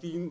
3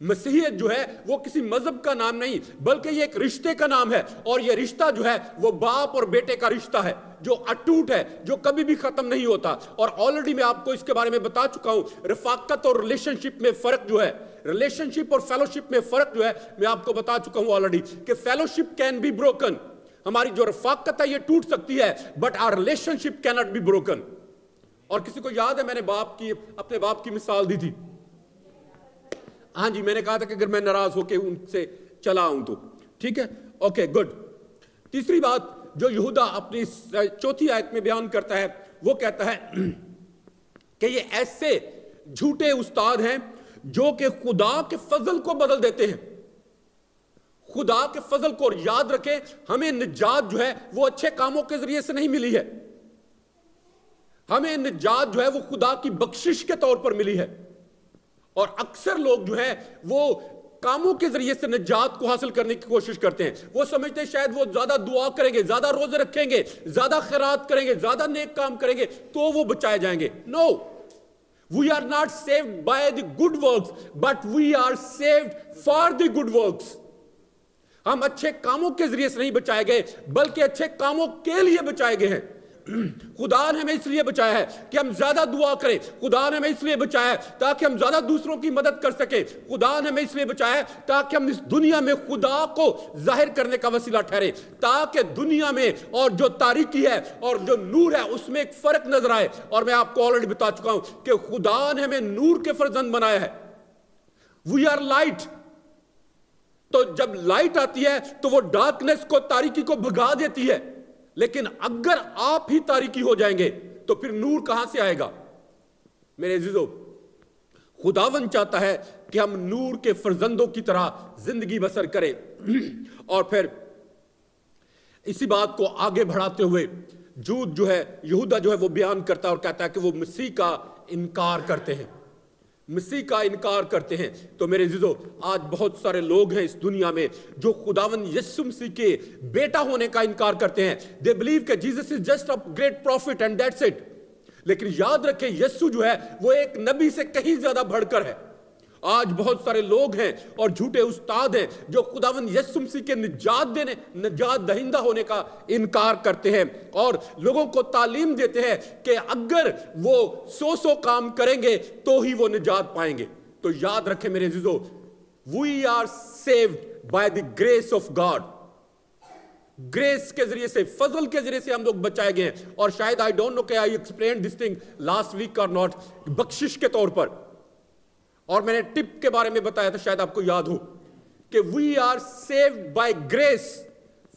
مسیحیت جو ہے وہ کسی مذہب کا نام نہیں بلکہ یہ ایک رشتے کا نام ہے، اور یہ رشتہ جو ہے وہ باپ اور بیٹے کا رشتہ ہے جو اٹوٹ ہے، جو کبھی بھی ختم نہیں ہوتا۔ اور آلریڈی میں آپ کو اس کے بارے میں بتا چکا ہوں، رفاقت اور ریلیشن شپ میں فرق جو ہے، ریلیشن شپ اور فیلوشپ میں فرق جو ہے میں آپ کو بتا چکا ہوں آلریڈی، کہ فیلوشپ کین بی بروکن، ہماری جو رفاقت ہے یہ ٹوٹ سکتی ہے، بٹ آور ریلیشن شپ کی ناٹ بی بروکن۔ اور کسی کو یاد ہے میں نے اپنے باپ کی مثال دی تھی، ہاں جی، میں نے کہا تھا کہ اگر میں ناراض ہو کے ان سے چلا آؤں تو ٹھیک ہے، اوکے گڈ۔ تیسری بات جو یہودا اپنی 4 آیت میں بیان کرتا ہے وہ کہتا ہے کہ یہ ایسے جھوٹے استاد ہیں جو کہ خدا کے فضل کو بدل دیتے ہیں۔ خدا کے فضل کو، اور یاد رکھیں ہمیں نجات جو ہے وہ اچھے کاموں کے ذریعے سے نہیں ملی ہے، ہمیں نجات جو ہے وہ خدا کی بخشش کے طور پر ملی ہے۔ اور اکثر لوگ جو ہیں وہ کاموں کے ذریعے سے نجات کو حاصل کرنے کی کوشش کرتے ہیں، وہ سمجھتے ہیں شاید وہ زیادہ دعا کریں گے، زیادہ روزے رکھیں گے، زیادہ خیرات کریں گے، زیادہ نیک کام کریں گے تو وہ بچائے جائیں گے۔ نو، we are not saved by the good works but we are saved for the good works۔ ہم اچھے کاموں کے ذریعے سے نہیں بچائے گئے بلکہ اچھے کاموں کے لیے بچائے گئے ہیں۔ خدا نے ہمیں اس لیے بچایا ہے کہ ہم زیادہ دعا کریں، خدا نے ہمیں اس لیے بچایا ہے تاکہ ہم زیادہ دوسروں کی مدد کر سکیں، خدا نے ہمیں اس لیے بچایا ہے تاکہ ہم اس دنیا میں خدا کو ظاہر کرنے کا وسیلہ ٹھہرے، تاکہ دنیا میں اور جو تاریکی ہے اور جو نور ہے اس میں ایک فرق نظر آئے۔ اور میں آپ کو آلریڈی بتا چکا ہوں کہ خدا نے ہمیں نور کے فرزند بنایا ہے، وی آر لائٹ۔ تو جب لائٹ آتی ہے تو وہ ڈارکنس کو، تاریکی کو بھگا دیتی ہے، لیکن اگر آپ ہی تاریکی ہو جائیں گے تو پھر نور کہاں سے آئے گا؟ میرے عزیزو، خداوند چاہتا ہے کہ ہم نور کے فرزندوں کی طرح زندگی بسر کریں۔ اور پھر اسی بات کو آگے بڑھاتے ہوئے جود جو ہے، یہودا جو ہے وہ بیان کرتا ہے اور کہتا ہے کہ وہ مسیح کا انکار کرتے ہیں، مسیح کا انکار کرتے ہیں۔ تو میرے عزیزو، آج بہت سارے لوگ ہیں اس دنیا میں جو خداوند یسوع مسیح کے بیٹا ہونے کا انکار کرتے ہیں۔ they believe کہ Jesus is just a great prophet and that's it۔ لیکن یاد رکھیں یسوع جو ہے وہ ایک نبی سے کہیں زیادہ بڑھ کر ہے۔ آج بہت سارے لوگ ہیں اور جھوٹے استاد ہیں جو خداوند یسوع مسیح کے نجات دہندہ ہونے کا انکار کرتے ہیں اور لوگوں کو تعلیم دیتے ہیں کہ اگر وہ 100 کام کریں گے تو ہی وہ نجات پائیں گے۔ تو یاد رکھیں میرے عزیزو، we are saved by the grace of God۔ Grace کے ذریعے سے، فضل کے ذریعے سے ہم لوگ بچائے گئے ہیں۔ اور شاید I don't know کہ I explained this thing last week or not، بخشش کے طور پر، اور میں نے ٹپ کے بارے میں بتایا تھا، شاید آپ کو یاد ہو کہ we are saved by grace،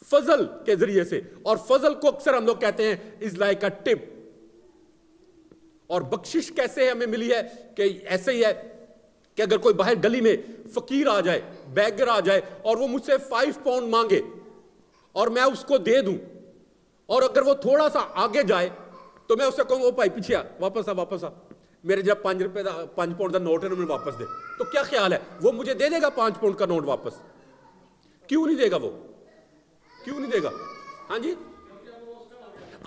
فضل کے ذریعے سے۔ اور فضل کو اکثر ہم لوگ کہتے ہیں is like a tip۔ اور بخشش کیسے ہمیں ملی ہے کہ ایسے ہی ہے کہ اگر کوئی باہر گلی میں فقیر آ جائے، بیگر آ جائے اور وہ مجھ سے 5 پاؤنڈ مانگے اور میں اس کو دے دوں، اور اگر وہ تھوڑا سا آگے جائے تو میں اسے کہوں وہ بھائی پیچھے آ، واپس آ، میرے جب 5 پاؤنڈ کا نوٹ ہے مجھے واپس دے۔ تو کیا خیال ہے، وہ مجھے دے دے گا 5 پاؤنڈ کا نوٹ واپس؟ کیوں نہیں دے گا؟ وہ کیوں نہیں دے گا؟ ہاں جی،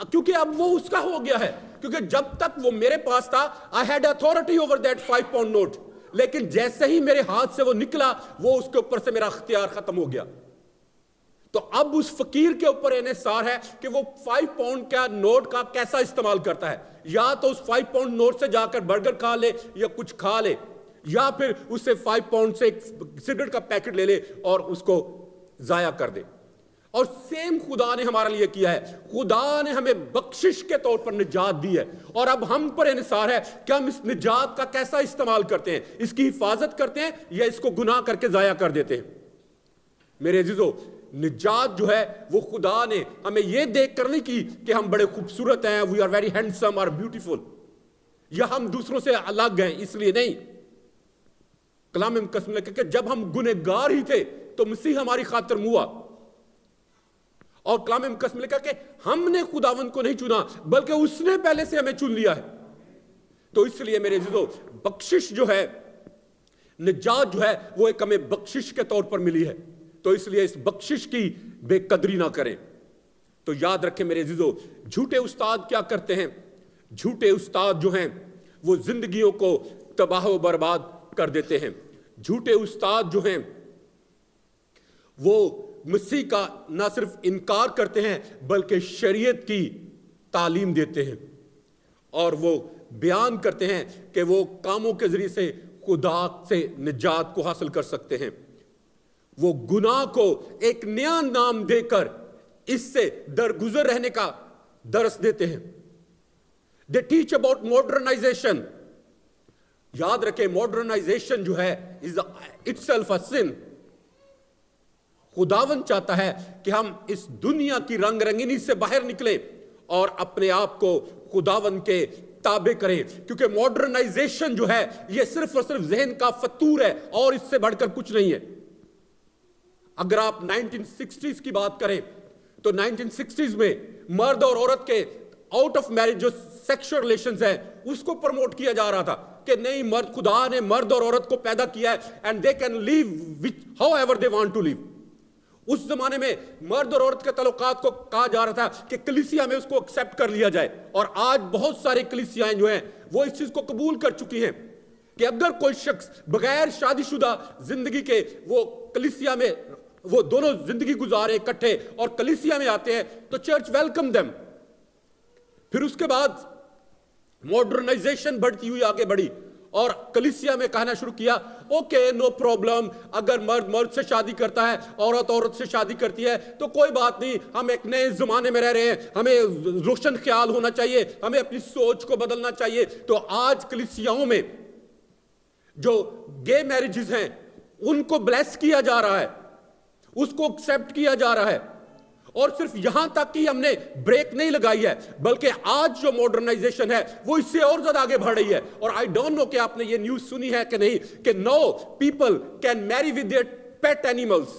کیونکہ اب وہ اس کا ہو گیا ہے، کیونکہ جب تک وہ میرے پاس تھا I had authority over that 5 pound note، لیکن جیسے ہی میرے ہاتھ سے وہ نکلا وہ اس کے اوپر سے میرا اختیار ختم ہو گیا۔ تو اب اس فقیر کے اوپر انحصار ہے کہ وہ 5 پاؤنڈ کا نوٹ کا کیسا استعمال کرتا ہے، یا تو اس 5 پاؤنڈ نوٹ سے جا کر برگر کھا لے یا کچھ کھا لے، یا پھر اس سے 5 پاؤنڈ سے ایک سگریٹ کا پیکٹ لے لے اور اس کو ضائع کر دے۔ اور سیم خدا نے ہمارے لیے کیا ہے، خدا نے ہمیں بخشش کے طور پر نجات دی ہے، اور اب ہم پر انحصار ہے کہ ہم اس نجات کا کیسا استعمال کرتے ہیں، اس کی حفاظت کرتے ہیں یا اس کو گناہ کر کے ضائع کر دیتے ہیں۔ میرے عزیزو، نجات جو ہے وہ خدا نے ہمیں یہ دیکھ کر نہیں کی کہ ہم بڑے خوبصورت ہیں، وی آر ویری ہینڈسم اور بیوٹیفل، یا ہم دوسروں سے الگ ہیں اس لیے نہیں۔ کلام مقدس میں کہ جب ہم گنہگار ہی تھے تو مسیح ہماری خاطر ہوا، اور کلام مقدس میں لکھا کہ ہم نے خداوند کو نہیں چنا بلکہ اس نے پہلے سے ہمیں چن لیا ہے۔ تو اس لیے میرے عزیزو، بخشش جو ہے، نجات جو ہے وہ ایک ہمیں بخشش کے طور پر ملی ہے، تو اس لیے اس بخشش کی بے قدری نہ کریں۔ تو یاد رکھیں میرے عزیزو، جھوٹے استاد کیا کرتے ہیں؟ جھوٹے استاد جو ہیں وہ زندگیوں کو تباہ و برباد کر دیتے ہیں۔ جھوٹے استاد جو ہیں وہ مسیح کا نہ صرف انکار کرتے ہیں بلکہ شریعت کی تعلیم دیتے ہیں، اور وہ بیان کرتے ہیں کہ وہ کاموں کے ذریعے سے خدا سے نجات کو حاصل کر سکتے ہیں۔ وہ گناہ کو ایک نیا نام دے کر اس سے درگزر رہنے کا درس دیتے ہیں۔ They teach about modernization۔ یاد رکھیں modernization جو ہے is itself a sin۔ خداوند چاہتا ہے کہ ہم اس دنیا کی رنگ رنگینی سے باہر نکلیں اور اپنے آپ کو خداوند کے تابع کریں، کیونکہ ماڈرنائزیشن جو ہے یہ صرف اور صرف ذہن کا فطور ہے اور اس سے بڑھ کر کچھ نہیں ہے۔ اگر آپ 1960s کی بات کریں تو 1960s میں مرد اور عورت کے آؤٹ آف میرج جو سیکشل ریلیشنز ہیں اس کو پروموٹ کیا جا رہا تھا کہ نہیں، خدا نے مرد اور عورت کو پیدا کیا ہے and they can live however they want to live. اس زمانے میں مرد اور عورت کے تعلقات کو کہا جا رہا تھا کہ کلیسیا میں اس کو ایکسیپٹ کر لیا جائے، اور آج بہت سارے کلیسیائیں جو ہیں وہ اس چیز کو قبول کر چکی ہیں کہ اگر کوئی شخص بغیر شادی شدہ زندگی کے وہ کلیسیا میں وہ دونوں زندگی گزارے اکٹھے اور کلیسیا میں آتے ہیں تو چرچ ویلکم دیم۔ پھر اس کے بعد ماڈرنائزیشن بڑھتی ہوئی آگے بڑھی اور کلیسیا میں کہنا شروع کیا اوکے نو پرابلم، اگر مرد مرد سے شادی کرتا ہے، عورت عورت سے شادی کرتی ہے تو کوئی بات نہیں، ہم ایک نئے زمانے میں رہ رہے ہیں، ہمیں روشن خیال ہونا چاہیے، ہمیں اپنی سوچ کو بدلنا چاہیے۔ تو آج کلیسیاؤں میں جو گے میرجز ہیں ان کو بلیس کیا جا رہا ہے، اس کو ایکسیپٹ کیا جا رہا ہے، اور صرف یہاں تک کہ ہم نے بریک نہیں لگائی ہے بلکہ آج جو ماڈرنائزیشن ہے وہ اس سے اور زیادہ آگے بڑھ رہی ہے۔ اور آئی ڈونٹ نو کہ آپ نے یہ نیوز سنی ہے کہ نہیں کہ نو پیپل کین میری ود دیئر پیٹ اینیملز۔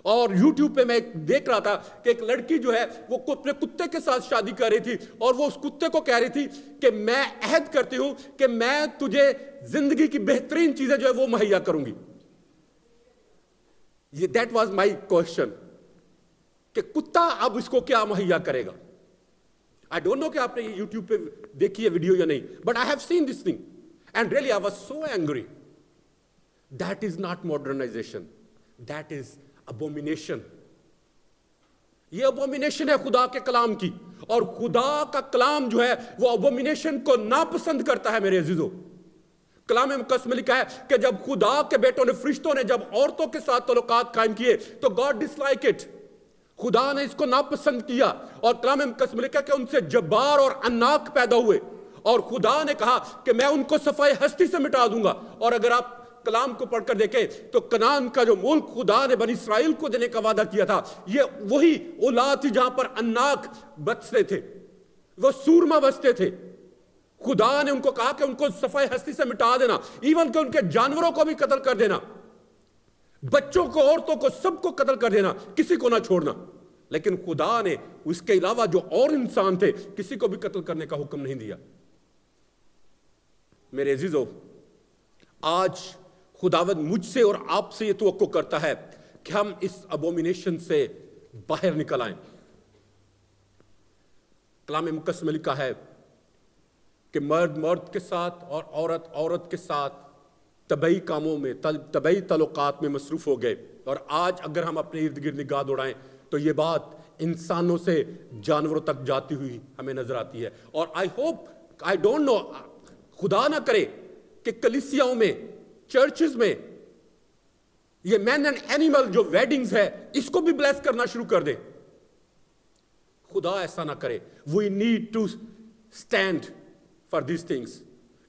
اور یوٹیوب پہ میں دیکھ رہا تھا کہ ایک لڑکی جو ہے وہ اپنے کتے کے ساتھ شادی کر رہی تھی اور وہ اس کتے کو کہہ رہی تھی کہ میں عہد کرتی ہوں کہ میں تجھے زندگی کی بہترین چیزیں جو ہے وہ مہیا کروں گی۔ یہ دیٹ واز مائی کوشچن کہ کتا اب اس کو کیا مہیا کرے گا۔ آئی ڈونٹ نو کہ آپ نے یہ یوٹیوب پہ دیکھی ہے ویڈیو یا نہیں، but I have seen this thing and really I was so angry. That is not modernization, that is abomination. یہ ابومینیشن ہے خدا کے کلام کی، اور خدا کا کلام جو ہے وہ ابومینیشن کو ناپسند کرتا ہے میرے عزیزو۔ کلام مقدس میں لکھا ہے کہ جب خدا کے بیٹوں نے، فرشتوں نے جب عورتوں کے ساتھ تعلقات قائم کیے تو گاڈ ڈس لائک اٹ، خدا نے اس کو ناپسند کیا، اور کلام مقدس میں لکھا ہے کہ ان سے جبار اور عناق پیدا ہوئے، اور خدا نے کہا کہ میں ان کو صفحہ ہستی سے مٹا دوں گا۔ اور اگر آپ کلام کو پڑھ کر دیکھیں تو کنعان کا جو ملک خدا نے بنی اسرائیل کو دینے کا وعدہ کیا تھا یہ وہی اولاد تھی جہاں پر عناق بستے تھے، وہ سورما بستے تھے۔ خدا نے ان کو کہا کہ ان کو صفحہ ہستی سے مٹا دینا، ایون کہ ان کے جانوروں کو بھی قتل کر دینا، بچوں کو، عورتوں کو، سب کو قتل کر دینا، کسی کو نہ چھوڑنا۔ لیکن خدا نے اس کے علاوہ جو اور انسان تھے کسی کو بھی قتل کرنے کا حکم نہیں دیا۔ میرے عزیزو، آج خداوند مجھ سے اور آپ سے یہ توقع کرتا ہے کہ ہم اس ابومینیشن سے باہر نکل آئیں۔ کلام مقدس میں لکھا ہے کہ مرد مرد کے ساتھ اور عورت عورت کے ساتھ طبعی کاموں میں، طبعی تعلقات میں مصروف ہو گئے۔ اور آج اگر ہم اپنے ارد گرد نگاہ دوڑائیں تو یہ بات انسانوں سے جانوروں تک جاتی ہوئی ہمیں نظر آتی ہے۔ اور I hope, I don't know, خدا نہ کرے کہ کلیسیاؤں میں، چرچز میں یہ مین اینڈ اینیمل جو ویڈنگز ہے اس کو بھی بلیس کرنا شروع کر دیں۔ خدا ایسا نہ کرے۔ We need to stand for these things.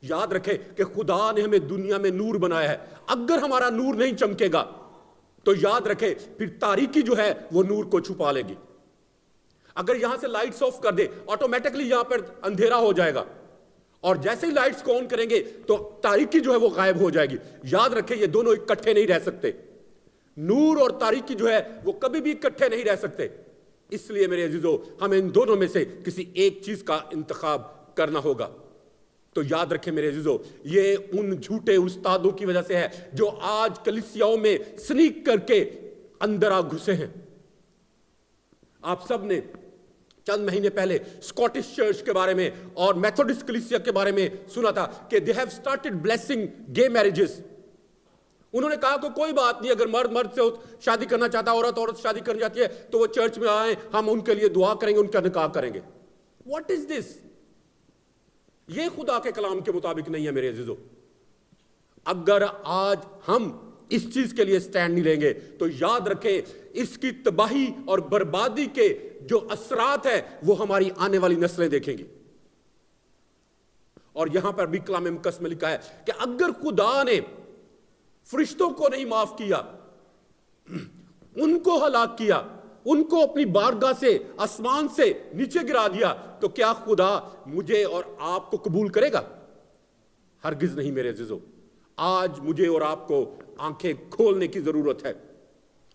یاد رکھے کہ خدا نے ہمیں دنیا میں نور بنایا ہے، اگر ہمارا نور نہیں چمکے گا تو یاد رکھے پھر تاریکی جو ہے وہ نور کو چھپا لے گی۔ اگر یہاں سے لائٹس آف کر دے آٹومیٹکلی یہاں پر اندھیرا ہو جائے گا، اور جیسے ہی لائٹس کو آن کریں گے تو تاریکی جو ہے وہ غائب ہو جائے گی۔ یاد رکھے یہ دونوں اکٹھے نہیں رہ سکتے، نور اور تاریکی جو ہے وہ کبھی بھی اکٹھے نہیں رہ سکتے۔ اس لیے میرے عزیزو ہمیں ان دونوں میں سے کسی ایک چیز کا انتخاب کرنا ہوگا۔ تو یاد رکھیں میرے عزیزو، یہ ان جھوٹے استادوں کی وجہ سے ہے جو آج کلیسیاؤں میں سنیک کر کے اندر آ گھسے ہیں۔ آپ سب نے چند مہینے پہلے اسکاٹش چرچ کے بارے میں اور میتھوڈسٹ کلیسیا کے بارے میں سنا تھا کہ they have started blessing gay marriages۔ انہوں نے کہا کہ کوئی بات نہیں، اگر مرد مرد سے شادی کرنا چاہتا ہے، عورت عورت سے شادی کرنا چاہتی ہے تو وہ چرچ میں آئیں، ہم ان کے لیے دعا کریں گے، ان کا نکاح کریں گے. واٹ از دس؟ یہ خدا کے کلام کے مطابق نہیں ہے میرے عزیزو. اگر آج ہم اس چیز کے لیے سٹینڈ نہیں لیں گے تو یاد رکھیں اس کی تباہی اور بربادی کے جو اثرات ہیں وہ ہماری آنے والی نسلیں دیکھیں گی. اور یہاں پر بھی کلام مقدس میں لکھا ہے کہ اگر خدا نے فرشتوں کو نہیں معاف کیا، ان کو ہلاک کیا، ان کو اپنی بارگاہ سے آسمان سے نیچے گرا دیا، تو کیا خدا مجھے اور آپ کو قبول کرے گا؟ ہرگز نہیں میرے عزیزو. آج مجھے اور آپ کو آنکھیں کھولنے کی ضرورت ہے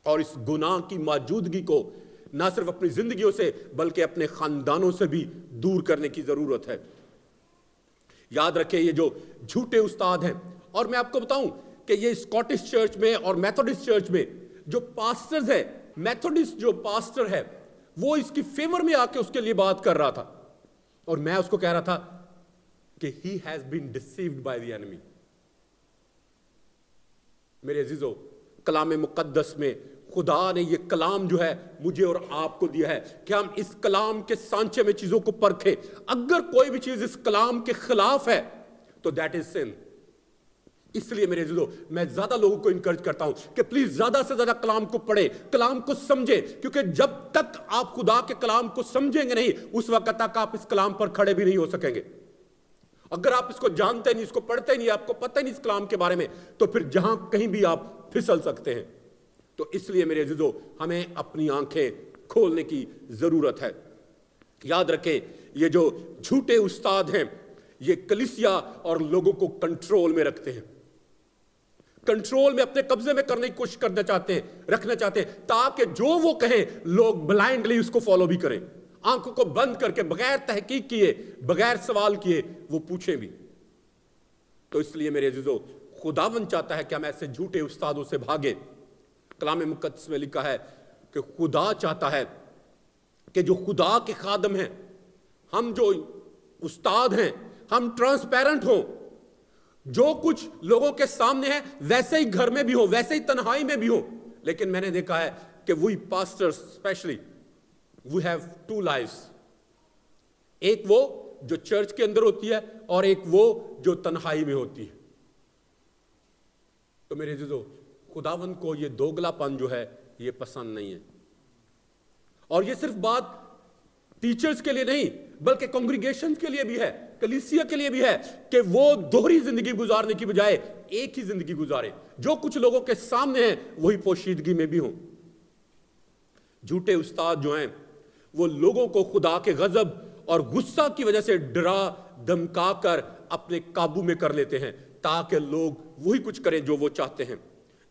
اور اس گناہ کی موجودگی کو نہ صرف اپنی زندگیوں سے بلکہ اپنے خاندانوں سے بھی دور کرنے کی ضرورت ہے. یاد رکھیں یہ جو جھوٹے استاد ہیں، اور میں آپ کو بتاؤں کہ یہ اسکاٹش چرچ میں اور میتھوڈسٹ چرچ میں جو پاسٹرز ہیں، میتھوڈسٹ جو پاسٹر ہے وہ اس کی فیور میں آ کے اس کے لیے بات کر رہا تھا، اور میں اس کو کہہ رہا تھا کہ he has been deceived by the enemy. میرے عزیزو، کلام مقدس میں خدا نے یہ کلام جو ہے مجھے اور آپ کو دیا ہے کہ ہم اس کلام کے سانچے میں چیزوں کو پرکھیں. اگر کوئی بھی چیز اس کلام کے خلاف ہے تو دیٹ از سن. اس لیے میرے عزیزو میں زیادہ لوگوں کو انکریج کرتا ہوں کہ پلیز زیادہ سے زیادہ کلام کو پڑھیں، کلام کو سمجھیں، کیونکہ جب تک آپ خدا کے کلام کو سمجھیں گے نہیں اس وقت تک آپ اس کلام پر کھڑے بھی نہیں ہو سکیں گے. اگر آپ اس کو جانتے نہیں، اس کو پڑھتے نہیں، آپ کو پتہ نہیں اس کلام کے بارے میں، تو پھر جہاں کہیں بھی آپ پھسل سکتے ہیں. تو اس لیے میرے عزیزو ہمیں اپنی آنکھیں کھولنے کی ضرورت ہے. یاد رکھیں یہ جو جھوٹے استاد ہیں یہ کلیسیا اور لوگوں کو کنٹرول میں رکھتے ہیں، کنٹرول میں اپنے قبضے میں کرنے کی کوشش کرنا چاہتے ہیں، رکھنا چاہتے ہیں، تاکہ جو وہ کہیں لوگ بلائنڈلی اس کو فالو بھی کریں، آنکھوں کو بند کر کے بغیر تحقیق کیے، بغیر سوال کیے وہ پوچھیں بھی. تو اس لیے میرے عزیزو خداوند چاہتا ہے کہ ہم ایسے جھوٹے استادوں سے بھاگیں. کلام مقدس میں لکھا ہے کہ خدا چاہتا ہے کہ جو خدا کے خادم ہیں، ہم جو استاد ہیں، ہم ٹرانسپیرنٹ ہوں، جو کچھ لوگوں کے سامنے ہے ویسے ہی گھر میں بھی ہو، ویسے ہی تنہائی میں بھی ہو. لیکن میں نے دیکھا ہے کہ وہی pastors specially we have two lives. ایک وہ جو چرچ کے اندر ہوتی ہے اور ایک وہ جو تنہائی میں ہوتی ہے. تو میرے عزیزو خداوند کو یہ دوگلا پن جو ہے یہ پسند نہیں ہے. اور یہ صرف بات ٹیچرز کے لیے نہیں بلکہ کانگریگیشن کے لیے بھی ہے، کلیسیا کے لیے بھی ہے کہ وہ دوہری زندگی گزارنے کی بجائے ایک ہی زندگی گزارے. جو کچھ لوگوں کے سامنے ہیں وہی پوشیدگی میں بھی ہوں. جھوٹے استاد جو ہیں وہ لوگوں کو خدا کے غضب اور غصہ کی وجہ سے ڈرا دھمکا کر اپنے قابو میں کر لیتے ہیں تاکہ لوگ وہی کچھ کریں جو وہ چاہتے ہیں.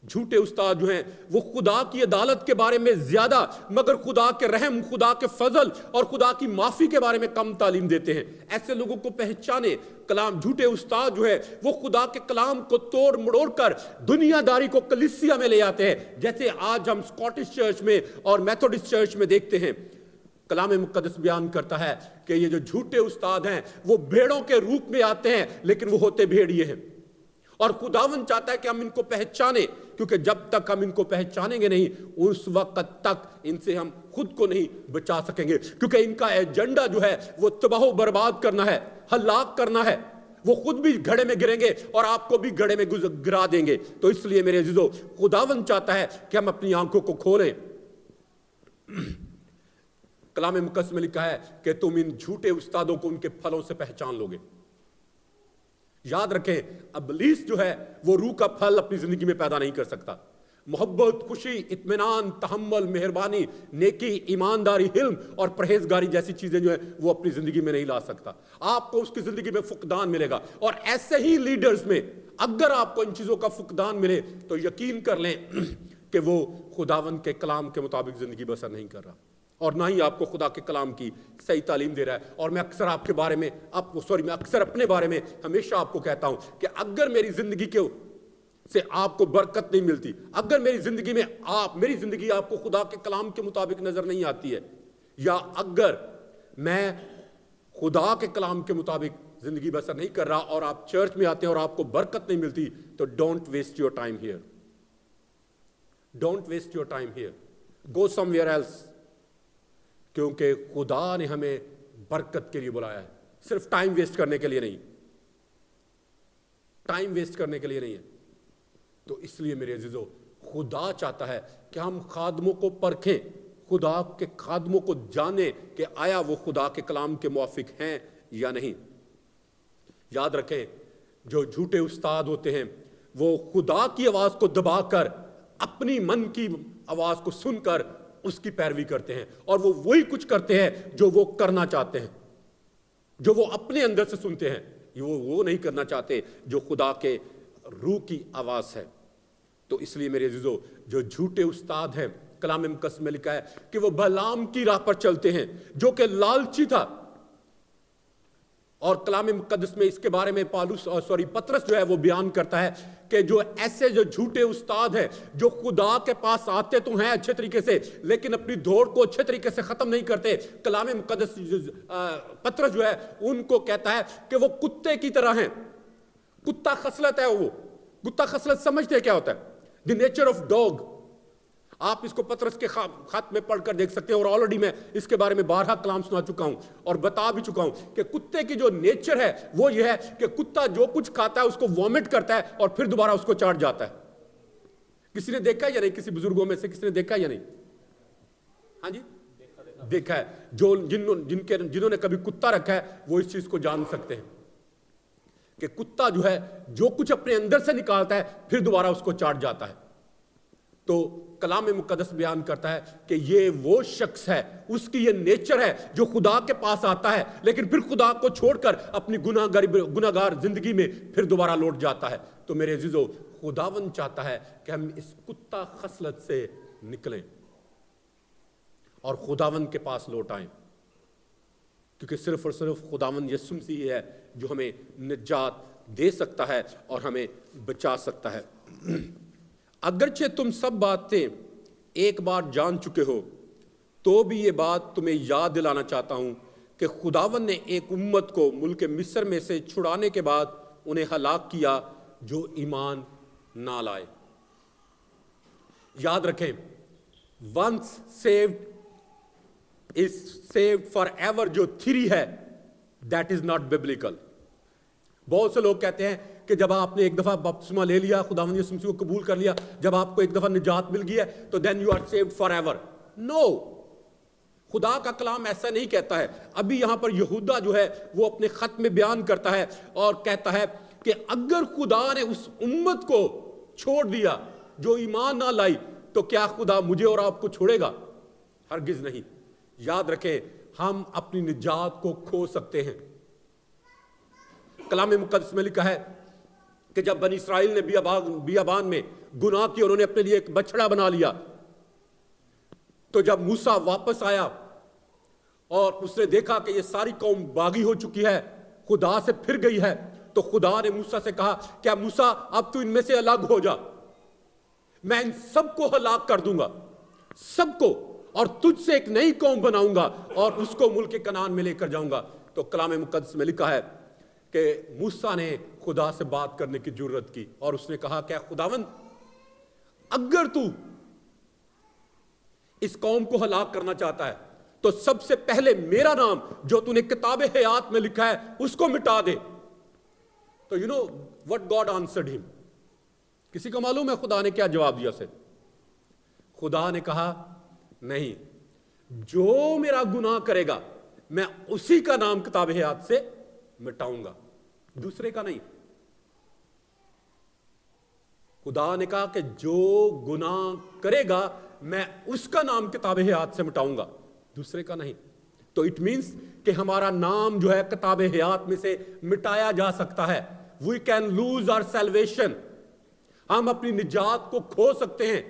جھوٹے استاد جو ہیں وہ خدا کی عدالت کے بارے میں زیادہ مگر خدا کے رحم، خدا کے فضل اور خدا کی معافی کے بارے میں کم تعلیم دیتے ہیں. ایسے لوگوں کو پہچانے. کلام جھوٹے استاد جو ہے وہ خدا کے کلام کو توڑ مڑوڑ کر دنیا داری کو کلیسیا میں لے آتے ہیں، جیسے آج ہم اسکاٹش چرچ میں اور میتھوڈسٹ چرچ میں دیکھتے ہیں. کلام مقدس بیان کرتا ہے کہ یہ جو جھوٹے استاد ہیں وہ بھیڑوں کے روپ میں آتے ہیں لیکن وہ ہوتے بھیڑیے ہیں. اور خداوند چاہتا ہے کہ ہم ان کو پہچانیں، کیونکہ جب تک ہم ان کو پہچانیں گے نہیں اس وقت تک ان سے ہم خود کو نہیں بچا سکیں گے، کیونکہ ان کا ایجنڈا جو ہے وہ تباہ و برباد کرنا ہے، ہلاک کرنا ہے. وہ خود بھی گھڑے میں گریں گے اور آپ کو بھی گھڑے میں گرا دیں گے. تو اس لیے میرے عزیزو خداوند چاہتا ہے کہ ہم اپنی آنکھوں کو کھولیں. کلام مقدس میں لکھا ہے کہ تم ان جھوٹے استادوں کو ان کے پھلوں سے پہچان لو گے. یاد رکھیں ابلیس جو ہے وہ روح کا پھل اپنی زندگی میں پیدا نہیں کر سکتا. محبت، خوشی، اطمینان، تحمل، مہربانی، نیکی، ایمانداری، حلم اور پرہیزگاری جیسی چیزیں جو ہیں وہ اپنی زندگی میں نہیں لا سکتا. آپ کو اس کی زندگی میں فقدان ملے گا. اور ایسے ہی لیڈرز میں اگر آپ کو ان چیزوں کا فقدان ملے تو یقین کر لیں کہ وہ خداوند کے کلام کے مطابق زندگی بسر نہیں کر رہا اور نہ ہی آپ کو خدا کے کلام کی صحیح تعلیم دے رہا ہے. اور میں اکثر آپ کے بارے میں میں اکثر اپنے بارے میں ہمیشہ آپ کو کہتا ہوں کہ اگر میری زندگی کے سے آپ کو برکت نہیں ملتی، اگر میری زندگی آپ کو خدا کے کلام کے مطابق نظر نہیں آتی ہے، یا اگر میں خدا کے کلام کے مطابق زندگی بسر نہیں کر رہا اور آپ چرچ میں آتے ہیں اور آپ کو برکت نہیں ملتی، تو don't waste your time here. Don't waste your time here. Go somewhere else. کیونکہ خدا نے ہمیں برکت کے لیے بلایا ہے, صرف ٹائم ویسٹ کرنے کے لیے نہیں, ٹائم ویسٹ کرنے کے لیے نہیں ہے. تو اس لیے میرے عزیزو, خدا چاہتا ہے کہ ہم خادموں کو پرکھیں, خدا کے خادموں کو جانیں کہ آیا وہ خدا کے کلام کے موافق ہیں یا نہیں. یاد رکھیں, جو جھوٹے استاد ہوتے ہیں وہ خدا کی آواز کو دبا کر اپنی من کی آواز کو سن کر اس کی پیروی کرتے ہیں, اور وہ وہی کچھ کرتے ہیں جو وہ کرنا چاہتے ہیں, جو وہ اپنے اندر سے سنتے ہیں. وہ نہیں کرنا چاہتے جو خدا کے روح کی آواز ہے. تو اس لیے میرے عزیزو, جو جھوٹے استاد ہیں, کلام مقدس میں لکھا ہے کہ وہ بلعام کی راہ پر چلتے ہیں جو کہ لالچی تھا. اور کلام مقدس میں اس کے بارے میں پطرس جو ہے وہ بیان کرتا ہے کہ جو ایسے جو جھوٹے استاد ہیں جو خدا کے پاس آتے تو ہیں اچھے طریقے سے, لیکن اپنی دوڑ کو اچھے طریقے سے ختم نہیں کرتے. کلام مقدس پطرس جو ہے ان کو کہتا ہے کہ وہ کتے کی طرح ہیں. کتا خصلت ہے, وہ کتا خصلت سمجھتے کیا ہوتا ہے؟ The nature of dog. آپ اس کو پطرس کے خط میں پڑھ کر دیکھ سکتے ہیں, اور آلریڈی میں اس کے بارے میں بارہا کلام سنا چکا ہوں اور بتا بھی چکا ہوں کہ کتے کی جو نیچر ہے وہ یہ ہے کہ کتا جو کچھ کھاتا ہے اس کو وامٹ کرتا ہے اور پھر دوبارہ اس کو چاٹ جاتا ہے. کسی نے دیکھا یا نہیں؟ کسی بزرگوں میں سے کسی نے دیکھا یا نہیں؟ ہاں جی, دیکھا ہے. جو جنہوں نے کبھی کتا رکھا ہے وہ اس چیز کو جان سکتے ہیں کہ کتا جو ہے جو کچھ اپنے اندر سے نکالتا ہے پھر دوبارہ اس کو چاٹ جاتا ہے. تو کلام مقدس بیان کرتا ہے کہ یہ وہ شخص ہے, اس کی یہ نیچر ہے جو خدا کے پاس آتا ہے لیکن پھر خدا کو چھوڑ کر اپنی گناہگار زندگی میں پھر دوبارہ لوٹ جاتا ہے. تو میرے عزیزو, خداوند چاہتا ہے کہ ہم اس کتا خصلت سے نکلیں اور خداوند کے پاس لوٹ آئیں, کیونکہ صرف اور صرف خداوند یسوع مسیح ہے جو ہمیں نجات دے سکتا ہے اور ہمیں بچا سکتا ہے. اگرچہ تم سب باتیں ایک بار جان چکے ہو تو بھی یہ بات تمہیں یاد دلانا چاہتا ہوں کہ خداوند نے ایک امت کو ملک مصر میں سے چھڑانے کے بعد انہیں ہلاک کیا جو ایمان نہ لائے. یاد رکھیں, once saved is saved forever جو تھیری ہے that is not biblical. بہت سے لوگ کہتے ہیں کہ جب آپ نے ایک دفعہ بپتسمہ لے لیا, خداوند یسوع مسیح کو قبول کر لیا, جب آپ کو ایک دفعہ نجات مل گئی ہے تو then you are saved forever. No, خدا کا کلام ایسا نہیں کہتا ہے. ابھی یہاں پر یہودا جو ہے وہ اپنے خط میں بیان کرتا ہے اور کہتا ہے کہ اگر خدا نے اس امت کو چھوڑ دیا جو ایمان نہ لائی تو کیا خدا مجھے اور آپ کو چھوڑے گا؟ ہرگز نہیں. یاد رکھیں, ہم اپنی نجات کو کھو سکتے ہیں. کلام مقدس میں لکھا ہے کہ جب بنی اسرائیل نے بیابان میں گناہ کی, انہوں نے اپنے لیے ایک بچڑا بنا لیا, تو جب موسیٰ واپس آیا اور اس نے دیکھا کہ یہ ساری قوم باغی ہو چکی ہے, خدا سے پھر گئی ہے, تو خدا نے موسیٰ سے کہا کیا موسیٰ اب تو ان میں سے الگ ہو جا, میں ان سب کو ہلاک کر دوں گا, سب کو, اور تجھ سے ایک نئی قوم بناؤں گا اور اس کو ملک کنعان میں لے کر جاؤں گا. تو کلام مقدس میں لکھا ہے کہ موسیٰ نے خدا سے بات کرنے کی جرت کی اور اس نے کہا کہ خداوند اگر تو اس قوم کو ہلاک کرنا چاہتا ہے تو سب سے پہلے میرا نام جو تو نے کتاب حیات میں لکھا ہے اس کو مٹا دے. تو you know what God answered him. کسی کو معلوم ہے خدا نے کیا جواب دیا اسے؟ خدا نے کہا نہیں, جو میرا گناہ کرے گا میں اسی کا نام کتاب حیات سے مٹاؤں گا, دوسرے کا نہیں. خدا نے کہا کہ جو گناہ کرے گا میں اس کا نام کتاب حیات سے مٹاؤں گا, دوسرے کا نہیں. تو اٹ مینس کہ ہمارا نام جو ہے کتاب حیات میں سے مٹایا جا سکتا ہے. We can lose our salvation, ہم اپنی نجات کو کھو سکتے ہیں.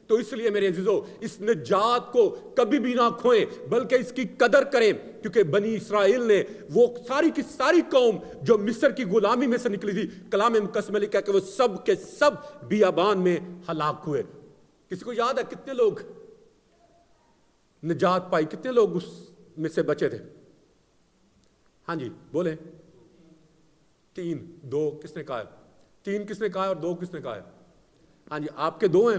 تو اس لیے میرے عزیزو, اس نجات کو کبھی بھی نہ کھوئیں بلکہ اس کی قدر کریں, کیونکہ بنی اسرائیل نے وہ ساری کی ساری قوم جو مصر کی غلامی میں سے نکلی تھی, کلام مقدس میں لکھا ہے کہ وہ سب کے سب بیابان میں ہلاک ہوئے. کسی کو یاد ہے کتنے لوگ نجات پائی, کتنے لوگ اس میں سے بچے تھے؟ ہاں جی بولیں. 3, 2 کس نے کہا ہے؟ 3 کس نے کہا ہے اور 2 کس نے کہا ہے؟ ہاں جی, آپ کے 2 ہیں,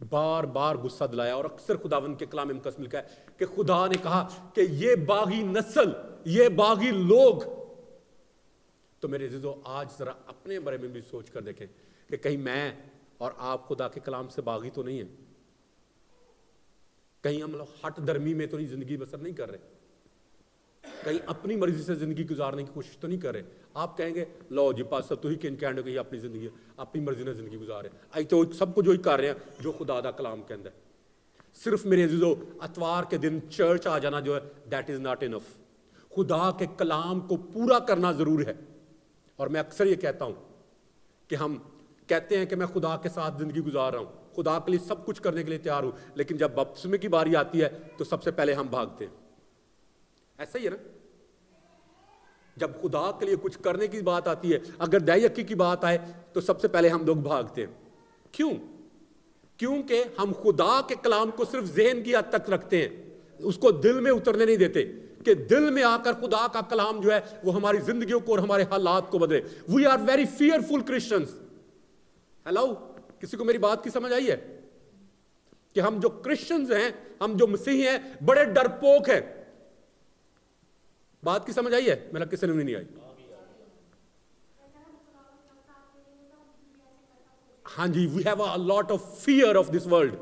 بار بار غصہ دلایا، اور اکثر خداوند کے کلام مقدس میں لکھا ہے کہ خدا نے کہا کہ یہ باغی نسل، یہ باغی لوگ. تو میرے عزیزو آج ذرا اپنے بارے میں بھی سوچ کر دیکھیں کہ کہیں میں اور آپ خدا کے کلام سے باغی تو نہیں ہیں، کہیں ہم لوگ ہٹ درمی میں تو نہیں زندگی بسر نہیں کر رہے، کہیں اپنی مرضی سے زندگی گزارنے کی کوشش تو نہیں کر رہے. آپ کہیں گے لو جی پاسٹر تو ہی کہنے کہ اپنی زندگی اپنی مرضی نے زندگی گزار رہے ہیں، تو سب کو جو ہی کر رہے ہیں جو خدا دا کلام کے اندر. صرف میرے عزیزو اتوار کے دن چرچ آ جانا جو ہے دیٹ از ناٹ انف. خدا کے کلام کو پورا کرنا ضرور ہے. اور میں اکثر یہ کہتا ہوں کہ ہم کہتے ہیں کہ میں خدا کے ساتھ زندگی گزار رہا ہوں، خدا کے لیے سب کچھ کرنے کے لیے تیار ہوں، لیکن جب بپتسمے کی باری آتی ہے تو سب سے پہلے ہم بھاگتے ہیں. ایسا ہی ہے نا، جب خدا کے لیے کچھ کرنے کی بات آتی ہے، اگر دہی یقی کی بات آئے تو سب سے پہلے ہم لوگ بھاگتے ہیں. کیوں؟ کیونکہ ہم خدا کے کلام کو صرف ذہن کی حد تک رکھتے ہیں، اس کو دل میں اترنے نہیں دیتے کہ دل میں آ کر خدا کا کلام جو ہے وہ ہماری زندگیوں کو اور ہمارے حالات کو بدلے. We are very fearful Christians. Hello, کسی کو میری بات کی سمجھ آئی ہے کہ ہم جو کرسچنز ہیں، ہم جو مسیحی ہیں، بڑے ڈرپوک ہیں. بات کی سمجھ آئی ہے؟ میرا کسی نے نہیں آئی. ہاں جی، we have a lot of fear of this world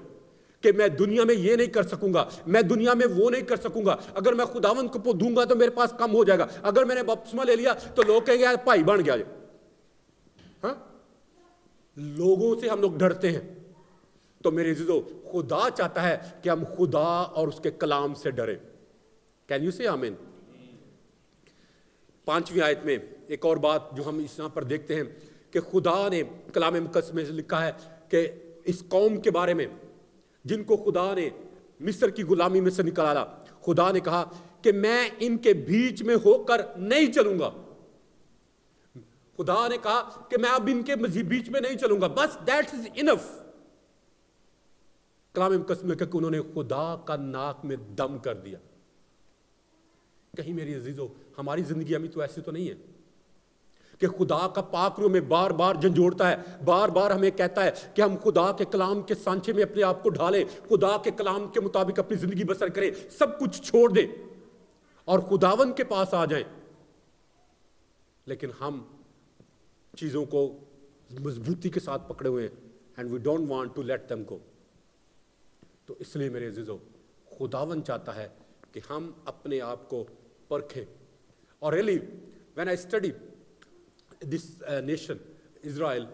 کہ میں دنیا میں یہ نہیں کر سکوں گا، میں دنیا میں وہ نہیں کر سکوں گا، اگر میں خداوند کو دوں گا تو میرے پاس کم ہو جائے گا، اگر میں نے بپتسمہ لے لیا تو لوگ کہیں گے بھائی بن گیا. ہاں، لوگوں سے ہم لوگ ڈرتے ہیں. تو میرے عزیزو خدا چاہتا ہے کہ ہم خدا اور اس کے کلام سے ڈریں. کین یو سے آمین؟ 5ویں آیت میں ایک اور بات جو ہم اس یہاں پر دیکھتے ہیں کہ خدا نے کلام مقدس میں لکھا ہے کہ اس قوم کے بارے میں جن کو خدا نے مصر کی غلامی میں سے نکالا، خدا نے کہا کہ میں ان کے بیچ میں ہو کر نہیں چلوں گا. خدا نے کہا کہ میں اب ان کے بیچ میں نہیں چلوں گا، بس دیٹ از انف. کلام مقدس میں کہ انہوں نے خدا کا ناک میں دم کر دیا. کہیں میری عزیزو ہماری زندگی ہمیں تو ایسی تو نہیں ہے کہ خدا کا پاک روح میں بار بار جھنجھوڑتا ہے، بار بار ہمیں کہتا ہے کہ ہم خدا کے کلام کے سانچے میں اپنے آپ کو ڈھالیں، خدا کے کلام کے مطابق اپنی زندگی بسر کریں، سب کچھ چھوڑ دیں اور خداوند کے پاس آ جائیں. لیکن ہم چیزوں کو مضبوطی کے ساتھ پکڑے ہوئے ہیں and we don't want to let them go. تو اس لیے میرے عزیزو خداوند چاہتا ہے کہ ہم اپنے آپ کو پرکھیں. اور really when I study this nation Israel,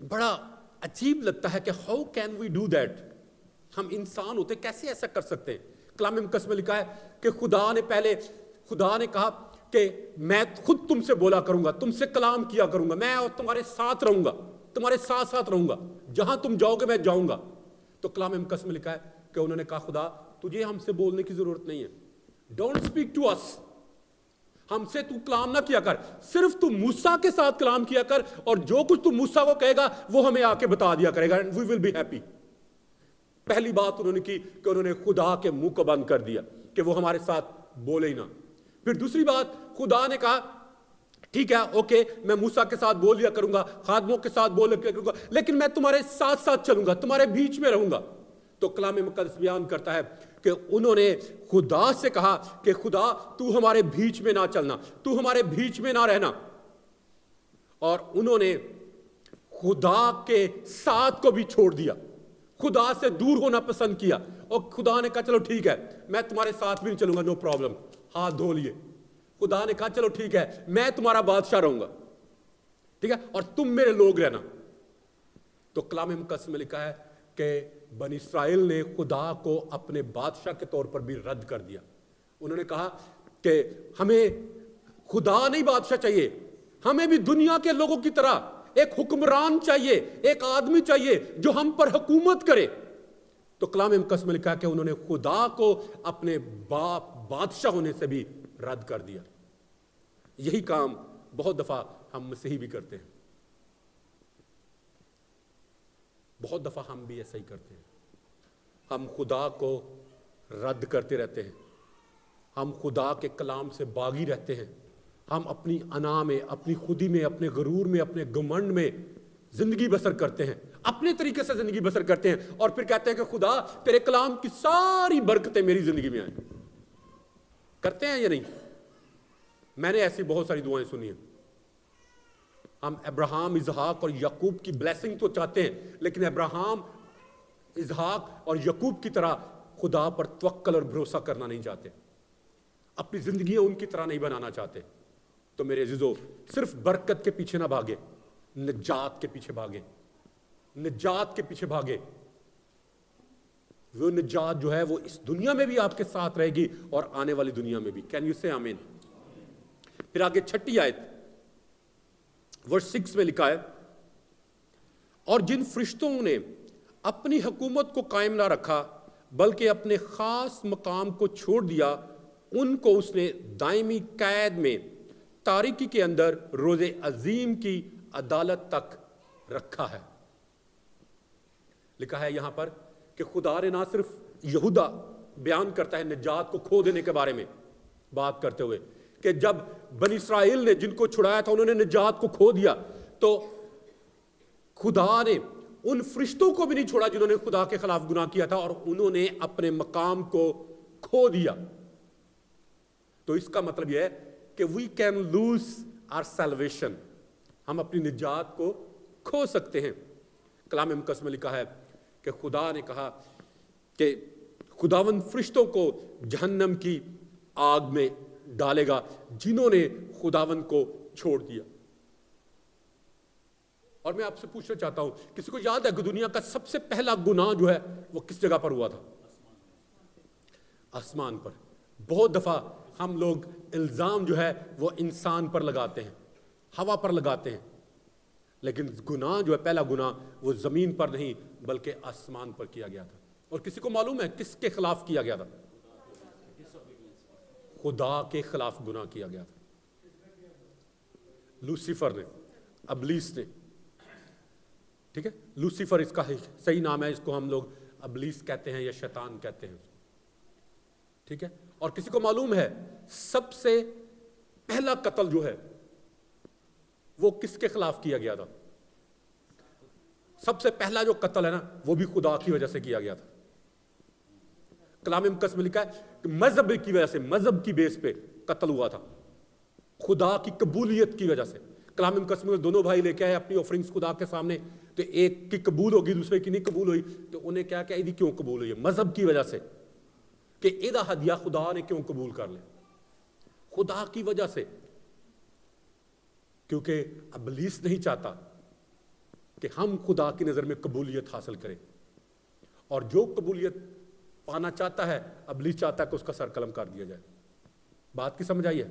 بڑا عجیب لگتا ہے کہ how can we do that. ہم انسان ہوتے کیسے ایسا کر سکتے ہیں؟ کلام مقدس میں لکھا ہے کہ خدا نے کہا کہ میں خود تم سے بولا کروں گا، تم سے کلام کیا کروں گا، میں اور تمہارے ساتھ رہوں گا، تمہارے ساتھ ساتھ رہوں گا، جہاں تم جاؤ گے میں جاؤں گا. تو کلام مقدس میں لکھا ہے کہ انہوں نے کہا خدا تجھے ہم سے بولنے کی ضرورت نہیں ہے، ڈونٹ اسپیک ٹو اس، ہم سے تو کلام نہ کیا کر، صرف تو موسیٰ کے ساتھ کلام کیا کر، اور جو کچھ تو موسیٰ کو کہے گا وہ ہمیں آ کے بتا دیا کرے گا and we will be happy. پہلی بات انہوں نے کی کہ انہوں نے خدا کے منہ کو بند کر دیا کہ وہ ہمارے ساتھ بولے ہی نہ. پھر دوسری بات خدا نے کہا ٹھیک ہے اوکے میں موسیٰ کے ساتھ بول لیا کروں گا، خادموں کے ساتھ بول لیا کروں گا، لیکن میں تمہارے ساتھ ساتھ چلوں گا، تمہارے بیچ میں رہوں گا. تو کلام مقدس بیان کرتا ہے کہ انہوں نے خدا سے کہا کہ خدا تو ہمارے بیچ میں نہ چلنا، تو ہمارے بیچ میں نہ رہنا. اور انہوں نے خدا کے ساتھ کو بھی چھوڑ دیا، خدا سے دور ہونا پسند کیا، اور خدا نے کہا چلو ٹھیک ہے میں تمہارے ساتھ بھی نہیں چلوں گا، نو پرابلم، ہاتھ دھو لیے. خدا نے کہا چلو ٹھیک ہے میں تمہارا بادشاہ رہوں گا، ٹھیک ہے، اور تم میرے لوگ رہنا. تو کلام مقدس میں لکھا ہے کہ بنی اسرائیل نے خدا کو اپنے بادشاہ کے طور پر بھی رد کر دیا. انہوں نے کہا کہ ہمیں خدا نہیں بادشاہ چاہیے، ہمیں بھی دنیا کے لوگوں کی طرح ایک حکمران چاہیے، ایک آدمی چاہیے جو ہم پر حکومت کرے. تو کلام مقدس میں لکھا ہے کہ انہوں نے خدا کو اپنے بادشاہ ہونے سے بھی رد کر دیا. یہی کام بہت دفعہ ہم مسیحی بھی کرتے ہیں، بہت دفعہ ہم بھی ایسا ہی کرتے ہیں. ہم خدا کو رد کرتے رہتے ہیں، ہم خدا کے کلام سے باغی رہتے ہیں، ہم اپنی انا میں، اپنی خودی میں، اپنے غرور میں، اپنے گھمنڈ میں زندگی بسر کرتے ہیں، اپنے طریقے سے زندگی بسر کرتے ہیں اور پھر کہتے ہیں کہ خدا تیرے کلام کی ساری برکتیں میری زندگی میں آئیں. کرتے ہیں یا نہیں؟ میں نے ایسی بہت ساری دعائیں سنی ہیں. ہم ابراہیم، اسحاق اور یعقوب کی بلیسنگ تو چاہتے ہیں، لیکن ابراہیم، اسحاق اور یعقوب کی طرح خدا پر توکل اور بھروسہ کرنا نہیں چاہتے، اپنی زندگیاں ان کی طرح نہیں بنانا چاہتے. تو میرے عزیزو، صرف برکت کے پیچھے نہ بھاگے، نجات کے پیچھے بھاگے. نجات کے پیچھے بھاگے. وہ نجات جو ہے وہ اس دنیا میں بھی آپ کے ساتھ رہے گی اور آنے والی دنیا میں بھی. کین یو سے آمین؟ پھر آگے 6 آیت ورس 6 میں لکھا ہے، اور جن فرشتوں نے اپنی حکومت کو قائم نہ رکھا بلکہ اپنے خاص مقام کو چھوڑ دیا، ان کو اس نے دائمی قید میں تاریکی کے اندر روز عظیم کی عدالت تک رکھا ہے. لکھا ہے یہاں پر کہ خدا نے نہ صرف یہودا بیان کرتا ہے نجات کو کھو دینے کے بارے میں بات کرتے ہوئے کہ جب بنی اسرائیل نے جن کو چھڑایا تھا انہوں نے نجات کو کھو دیا، تو خدا نے ان فرشتوں کو بھی نہیں چھوڑا جنہوں نے خدا کے خلاف گناہ کیا تھا اور انہوں نے اپنے مقام کو کھو دیا. تو اس کا مطلب یہ ہے کہ we can lose our salvation. ہم اپنی نجات کو کھو سکتے ہیں. کلام مقدس میں لکھا ہے کہ خدا نے کہا کہ خداوند فرشتوں کو جہنم کی آگ میں ڈالے گا جنہوں نے خداوند کو چھوڑ دیا. اور میں آپ سے پوچھنا چاہتا ہوں، کسی کو یاد ہے کہ دنیا کا سب سے پہلا گناہ جو ہے وہ کس جگہ پر ہوا تھا؟ آسمان پر. بہت دفعہ ہم لوگ الزام جو ہے وہ انسان پر لگاتے ہیں، ہوا پر لگاتے ہیں، لیکن گناہ جو ہے پہلا گناہ وہ زمین پر نہیں بلکہ آسمان پر کیا گیا تھا. اور کسی کو معلوم ہے کس کے خلاف کیا گیا تھا؟ خدا کے خلاف گناہ کیا گیا تھا. لوسیفر نے، ابلیس نے. ٹھیک ہے، لوسیفر اس کا صحیح نام ہے، اس کو ہم لوگ ابلیس کہتے ہیں یا شیطان کہتے ہیں. ٹھیک ہے. اور کسی کو معلوم ہے سب سے پہلا قتل جو ہے وہ کس کے خلاف کیا گیا تھا؟ سب سے پہلا جو قتل ہے نا وہ بھی خدا کی وجہ سے کیا گیا تھا. کلام مقدس میں لکھا ہے کہ مذہب کی وجہ سے، مذہب کی بیس پہ قتل ہوا تھا، خدا کی قبولیت کی وجہ سے. کلام مقدس میں دونوں بھائی لے کے آئے اپنی آفرنگز خدا کے سامنے، تو ایک کی قبول ہوگی دوسرے کی نہیں قبول ہوئی، تو انہیں کیا کہ ایدی کیوں قبول ہوئی؟ مذہب کی وجہ سے کہ ایدہ ہدیہ خدا نے کیوں قبول کر لیا؟ خدا کی وجہ سے. کیونکہ ابلیس نہیں چاہتا کہ ہم خدا کی نظر میں قبولیت حاصل کریں، اور جو قبولیت پانا چاہتا ہے ابلیس چاہتا ہے کہ اس کا سر قلم کر دیا جائے. بات کی سمجھ آئی ہے؟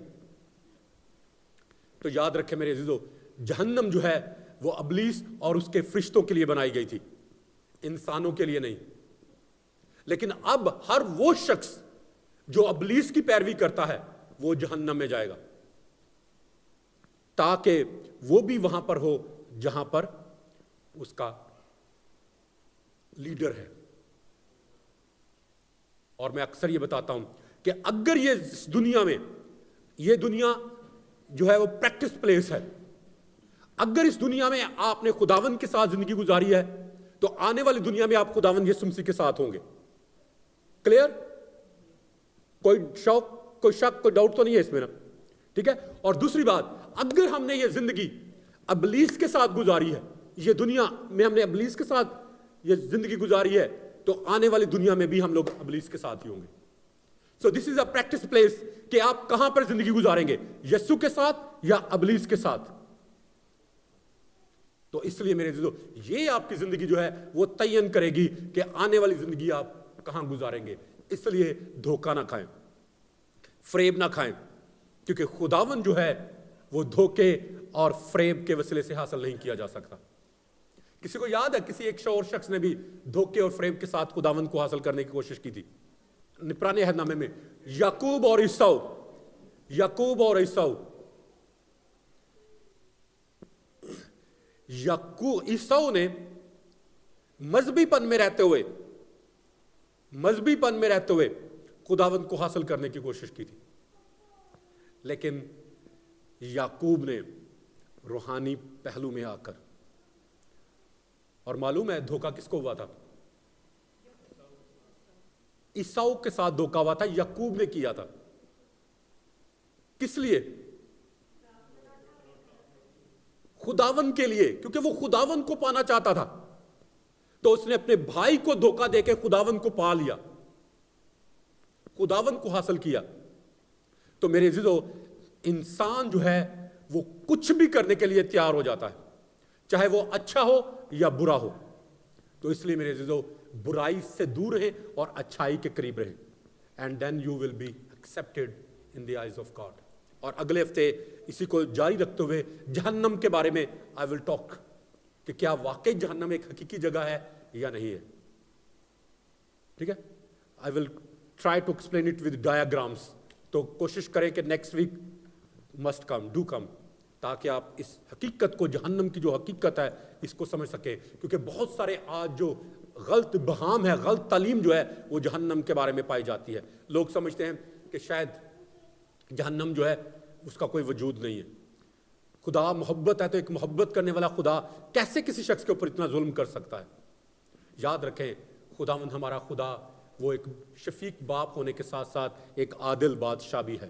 تو یاد رکھے میرے عزیزو، جہنم جو ہے وہ ابلیس اور اس کے فرشتوں کے لیے بنائی گئی تھی، انسانوں کے لیے نہیں. لیکن اب ہر وہ شخص جو ابلیس کی پیروی کرتا ہے وہ جہنم میں جائے گا، تاکہ وہ بھی وہاں پر ہو جہاں پر اس کا لیڈر ہے. اور میں اکثر یہ بتاتا ہوں کہ اگر یہ دنیا میں، یہ دنیا جو ہے وہ پریکٹس پلیس ہے، اگر اس دنیا میں آپ نے خداوند کے ساتھ زندگی گزاری ہے تو آنے والی دنیا میں آپ خداوند یسوع مسیح کے ساتھ ہوں گے. کلیئر؟ کوئی شوق، کوئی شک، کوئی ڈاؤٹ تو نہیں ہے اس میں نا؟ ٹھیک ہے. اور دوسری بات، اگر ہم نے یہ زندگی ابلیس کے ساتھ گزاری ہے، یہ دنیا میں ہم نے ابلیس کے ساتھ یہ زندگی گزاری ہے، تو آنے والی دنیا میں بھی ہم لوگ ابلیس کے ساتھ ہی ہوں گے. سو دس از اے پریکٹس پلیس کہ آپ کہاں پر زندگی گزاریں گے، یسوع کے ساتھ یا ابلیس کے ساتھ. تو اس لیے میرے عزیزو، یہ آپ کی زندگی جو ہے وہ تعین کرے گی کہ آنے والی زندگی آپ کہاں گزاریں گے. اس لیے دھوکہ نہ کھائیں، فریب نہ کھائیں، کیونکہ خداوند جو ہے وہ دھوکے اور فریب کے وسیلے سے حاصل نہیں کیا جا سکتا. کسی کو یاد ہے کسی ایک اور شخص نے بھی دھوکے اور فریب کے ساتھ خداوند کو حاصل کرنے کی کوشش کی تھی؟ پرانے عہد نامے میں یعقوب اور عیساؤ، یعقوب اور عیساؤ، عیساؤ نے مذہبی پن میں رہتے ہوئے خداوند کو حاصل کرنے کی کوشش کی تھی، لیکن یعقوب نے روحانی پہلو میں آ کر اور معلوم ہے دھوکہ کس کو ہوا تھا؟ عیساؤ کے ساتھ دھوکہ ہوا تھا، یعقوب نے کیا تھا. کس لیے؟ خداون کے لیے، کیونکہ وہ خداون کو پانا چاہتا تھا. تو اس نے اپنے بھائی کو دھوکہ دے کے خداون کو پا لیا، خداون کو حاصل کیا. تو میرے عزیزو، انسان جو ہے وہ کچھ بھی کرنے کے لیے تیار ہو جاتا ہے، چاہے وہ اچھا ہو یا برا ہو. تو اس لیے میرے عزیزو، برائی سے دور رہیں اور اچھائی کے قریب رہیں. And then you will be accepted in the eyes of God. اور اگلے ہفتے اسی کو جاری رکھتے ہوئے جہنم کے بارے میں آئی ول ٹاک، کہ کیا واقعی جہنم ایک حقیقی جگہ ہے یا نہیں ہے. ٹھیک ہے؟ I will try to explain it with diagrams. تو کوشش کریں کہ next week must come, do come, تاکہ آپ اس حقیقت کو، جہنم کی جو حقیقت ہے، اس کو سمجھ سکیں. کیونکہ بہت سارے آج جو غلط بہام ہے، غلط تعلیم جو ہے، وہ جہنم کے بارے میں پائی جاتی ہے. لوگ سمجھتے ہیں کہ شاید جہنم جو ہے اس کا کوئی وجود نہیں ہے. خدا محبت ہے، تو ایک محبت کرنے والا خدا کیسے کسی شخص کے اوپر اتنا ظلم کر سکتا ہے؟ یاد رکھیں، خداوند ہمارا خدا وہ ایک شفیق باپ ہونے کے ساتھ ساتھ ایک عادل بادشاہ بھی ہے.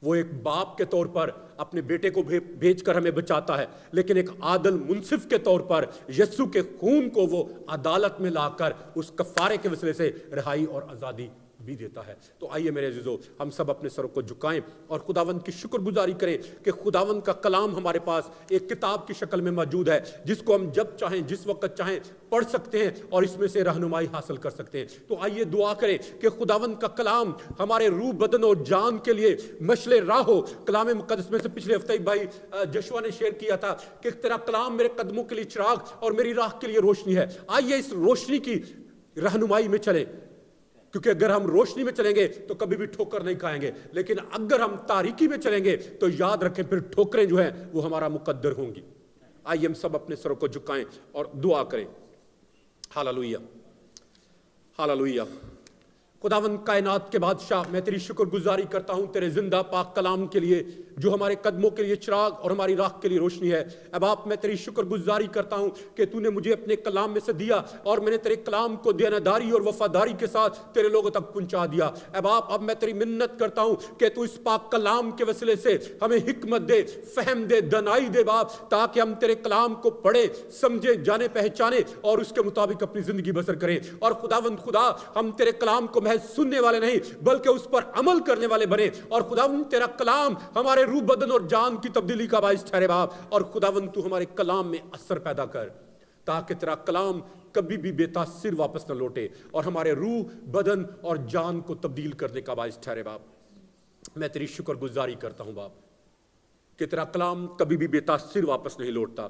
وہ ایک باپ کے طور پر اپنے بیٹے کو بھیج کر ہمیں بچاتا ہے، لیکن ایک عادل منصف کے طور پر یسوع کے خون کو وہ عدالت میں لا کر اس کفارے کے وسیلے سے رہائی اور آزادی بھی دیتا ہے. تو آئیے میرے عزیزو، ہم سب اپنے سروں کو جھکائیں اور خداوند کی شکر گزاری کریں کہ خداوند کا کلام ہمارے پاس ایک کتاب کی شکل میں موجود ہے، جس کو ہم جب چاہیں، جس وقت چاہیں پڑھ سکتے ہیں اور اس میں سے رہنمائی حاصل کر سکتے ہیں. تو آئیے دعا کریں کہ خداوند کا کلام ہمارے روح، بدن اور جان کے لیے مشعل راہ ہو. کلام مقدس میں سے پچھلے ہفتے بھائی جشوا نے شیئر کیا تھا کہ تیرا کلام میرے قدموں کے لیے چراغ اور میری راہ کے لیے روشنی ہے. آئیے اس روشنی کی رہنمائی میں چلیں، کیونکہ اگر ہم روشنی میں چلیں گے تو کبھی بھی ٹھوکر نہیں کھائیں گے، لیکن اگر ہم تاریکی میں چلیں گے تو یاد رکھیں پھر ٹھوکریں جو ہیں وہ ہمارا مقدر ہوں گی. آئیے ہم سب اپنے سروں کو جھکائیں اور دعا کریں. Hallelujah, hallelujah. خداوند کائنات کے بادشاہ، میں تیری شکر گزاری کرتا ہوں تیرے زندہ پاک کلام کے لیے، جو ہمارے قدموں کے لیے چراغ اور ہماری راہ کے لیے روشنی ہے. اے باپ، میں تیری شکر گزاری کرتا ہوں کہ تو نے مجھے اپنے کلام میں سے دیا اور میں نے تیرے کلام کو دیانتداری اور وفاداری کے ساتھ تیرے لوگوں تک پہنچا دیا. اے باپ، اب میں تیری منت کرتا ہوں کہ تو اس پاک کلام کے وسیلے سے ہمیں حکمت دے، فہم دے، دانائی دے باپ، تاکہ ہم تیرے کلام کو پڑھیں، سمجھیں، جانے، پہچانے اور اس کے مطابق اپنی زندگی بسر کریں. اور خداوند خدا، ہم تیرے کلام کو محض سننے والے نہیں بلکہ اس پر عمل کرنے والے بنے. اور خداوند تیرا کلام ہمارے روح، بدن اور جان کی تبدیلی کا باعث ٹھہرے باپ. اور خداوند تو ہمارے کلام میں اثر پیدا کر، تاکہ تیرا کلام کبھی بھی بے تاثیر واپس نہ لوٹے اور ہمارے روح، بدن اور جان کو تبدیل کرنے کا باعث ٹھہرے باپ. میں تیری شکر گزاری کرتا ہوں باپ کہ تیرا کلام کبھی بھی بے تاثیر واپس نہیں لوٹتا.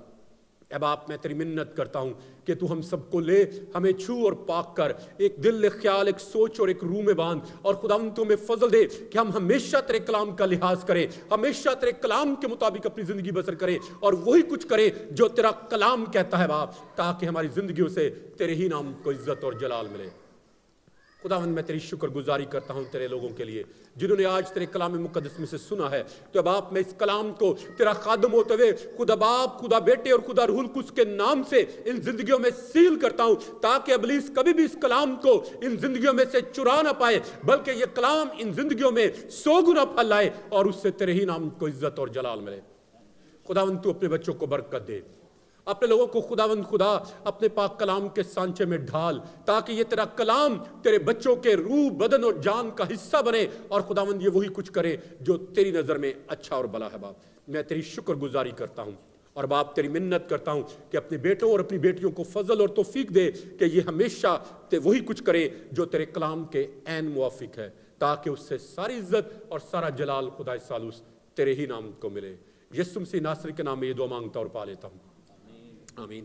اے باپ، میں تیری منت کرتا ہوں کہ تو ہم سب کو لے، ہمیں چھو اور پاک کر، ایک دل، ایک خیال، ایک سوچ اور ایک روح میں باندھ. اور خداوند تو ہمیں فضل دے کہ ہم ہمیشہ تیرے کلام کا لحاظ کریں، ہمیشہ تیرے کلام کے مطابق اپنی زندگی بسر کریں اور وہی کچھ کریں جو تیرا کلام کہتا ہے باپ، تاکہ ہماری زندگیوں سے تیرے ہی نام کو عزت اور جلال ملے. خداوند، میں تیری شکر گزاری کرتا ہوں تیرے لوگوں کے لیے جنہوں نے آج تیرے کلام مقدس میں سے سنا ہے. تو باپ، میں اس کلام کو تیرا خادم ہوتے ہوئے خدا باپ، خدا بیٹے اور خدا روح القدس کے نام سے ان زندگیوں میں سیل کرتا ہوں، تاکہ ابلیس کبھی بھی اس کلام کو ان زندگیوں میں سے چرا نہ پائے، بلکہ یہ کلام ان زندگیوں میں 100 گنا پھل لائے اور اس سے تیرے ہی نام کو عزت اور جلال ملے. خداوند، تو اپنے بچوں کو برکت دے، اپنے لوگوں کو خداوند خدا اپنے پاک کلام کے سانچے میں ڈھال، تاکہ یہ تیرا کلام تیرے بچوں کے روح، بدن اور جان کا حصہ بنے اور خداوند یہ وہی کچھ کرے جو تیری نظر میں اچھا اور بھلا ہے. باپ، میں تیری شکر گزاری کرتا ہوں اور باپ تیری منت کرتا ہوں کہ اپنے بیٹوں اور اپنی بیٹیوں کو فضل اور توفیق دے کہ یہ ہمیشہ وہی کچھ کرے جو تیرے کلام کے عین موافق ہے، تاکہ اس سے ساری عزت اور سارا جلال خدا سالوس تیرے ہی نام کو ملے. یسوع مسیح ناصری کے نام میں یہ دعا مانگتا اور پا لیتا ہوں، آمین.